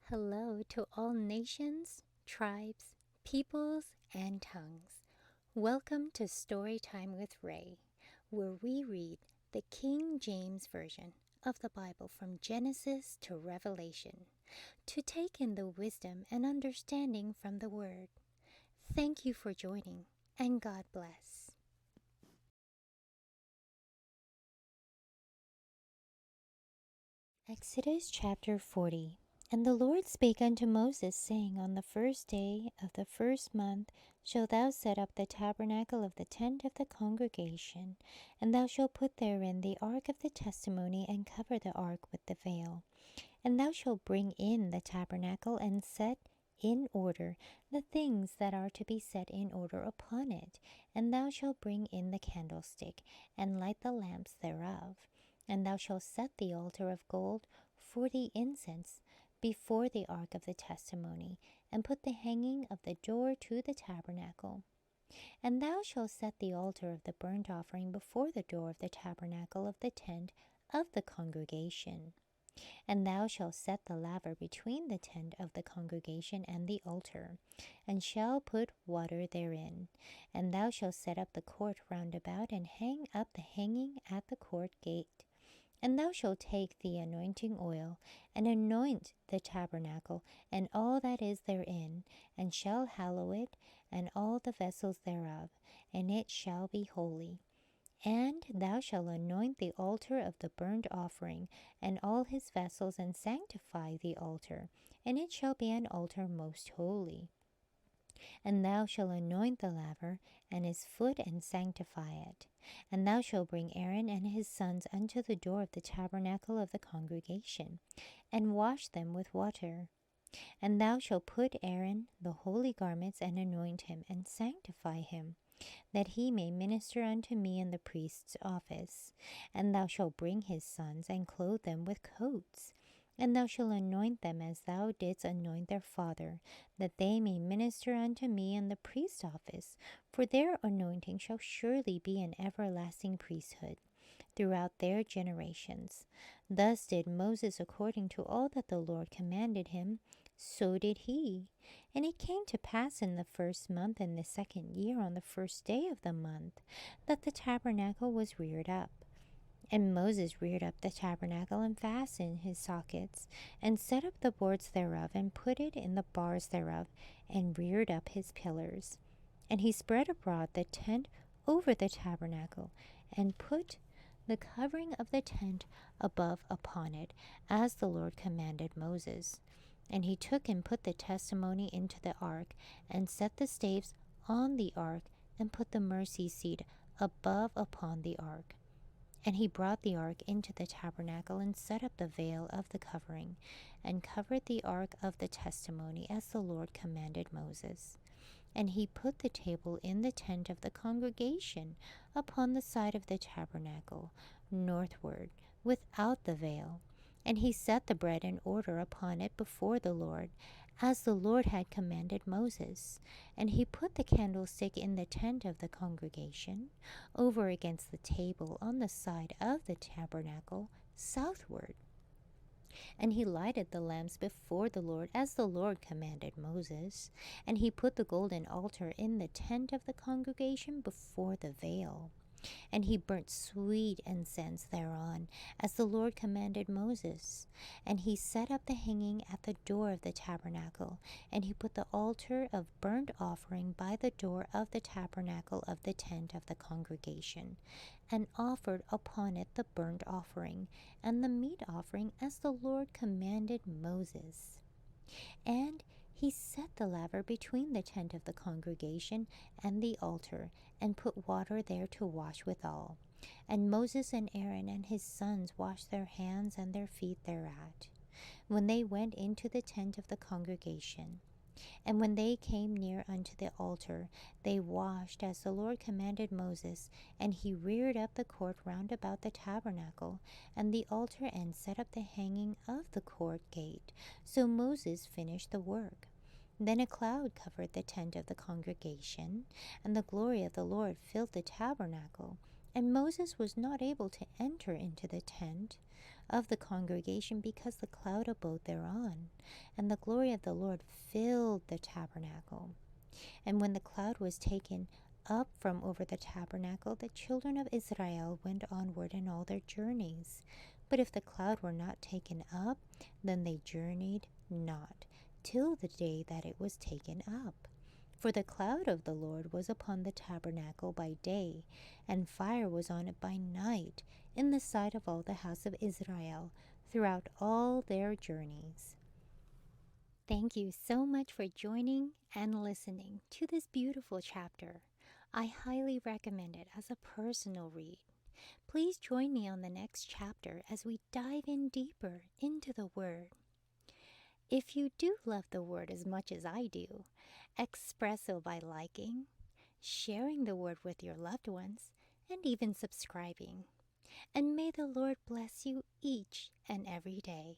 Hello to all nations, tribes, peoples, and tongues. Welcome to Storytime with Ray, where we read the King James Version of the Bible from Genesis to Revelation, to take in the wisdom and understanding from the Word. Thank you for joining, and God bless. Exodus chapter 40. And the Lord spake unto Moses, saying, On the first day of the first month shalt thou set up the tabernacle of the tent of the congregation, and thou shalt put therein the ark of the testimony, and cover the ark with the veil. And thou shalt bring in the tabernacle, and set in order the things that are to be set in order upon it. And thou shalt bring in the candlestick, and light the lamps thereof. And thou shalt set the altar of gold for the incense before the ark of the testimony, and put the hanging of the door to the tabernacle. And thou shalt set the altar of the burnt offering before the door of the tabernacle of the tent of the congregation. And thou shalt set the laver between the tent of the congregation and the altar, and shalt put water therein. And thou shalt set up the court round about, and hang up the hanging at the court gate. And thou shalt take the anointing oil, and anoint the tabernacle, and all that is therein, and shall hallow it, and all the vessels thereof, and it shall be holy. And thou shalt anoint the altar of the burnt offering, and all his vessels, and sanctify the altar, and it shall be an altar most holy. And thou shalt anoint the laver and his foot, and sanctify it. And thou shalt bring Aaron and his sons unto the door of the tabernacle of the congregation, and wash them with water. And thou shalt put Aaron the holy garments, and anoint him, and sanctify him, that he may minister unto me in the priest's office. And thou shalt bring his sons, and clothe them with coats. And thou shalt anoint them as thou didst anoint their father, that they may minister unto me in the priest's office. For their anointing shall surely be an everlasting priesthood throughout their generations. Thus did Moses according to all that the Lord commanded him, so did he. And it came to pass in the first month, in the second year, on the first day of the month, that the tabernacle was reared up. And Moses reared up the tabernacle, and fastened his sockets, and set up the boards thereof, and put it in the bars thereof, and reared up his pillars. And he spread abroad the tent over the tabernacle, and put the covering of the tent above upon it, as the Lord commanded Moses. And he took and put the testimony into the ark, and set the staves on the ark, and put the mercy seat above upon the ark. And he brought the ark into the tabernacle, and set up the veil of the covering, and covered the ark of the testimony, as the Lord commanded Moses. And he put the table in the tent of the congregation upon the side of the tabernacle, northward, without the veil. And he set the bread in order upon it before the Lord, as the Lord had commanded Moses. And he put the candlestick in the tent of the congregation, over against the table on the side of the tabernacle, southward. And he lighted the lamps before the Lord, as the Lord commanded Moses. And he put the golden altar in the tent of the congregation before the veil. And he burnt sweet incense thereon, as the Lord commanded Moses. And he set up the hanging at the door of the tabernacle. And he put the altar of burnt offering by the door of the tabernacle of the tent of the congregation, and offered upon it the burnt offering and the meat offering, as the Lord commanded Moses. And he set the laver between the tent of the congregation and the altar, and put water there to wash withal. And Moses and Aaron and his sons washed their hands and their feet thereat, when they went into the tent of the congregation. And when they came near unto the altar, they washed as the Lord commanded Moses. And he reared up the court round about the tabernacle and the altar, and set up the hanging of the court gate. So Moses finished the work. Then a cloud covered the tent of the congregation, and the glory of the Lord filled the tabernacle. And Moses was not able to enter into the tent of the congregation, because the cloud abode thereon, and the glory of the Lord filled the tabernacle. And when the cloud was taken up from over the tabernacle, the children of Israel went onward in all their journeys. But if the cloud were not taken up, then they journeyed not, till the day that it was taken up. For the cloud of the Lord was upon the tabernacle by day, and fire was on it by night, in the sight of all the house of Israel, throughout all their journeys. Thank you so much for joining and listening to this beautiful chapter. I highly recommend it as a personal read. Please join me on the next chapter as we dive in deeper into the Word. If you do love the Word as much as I do, express so by liking, sharing the Word with your loved ones, and even subscribing. And may the Lord bless you each and every day.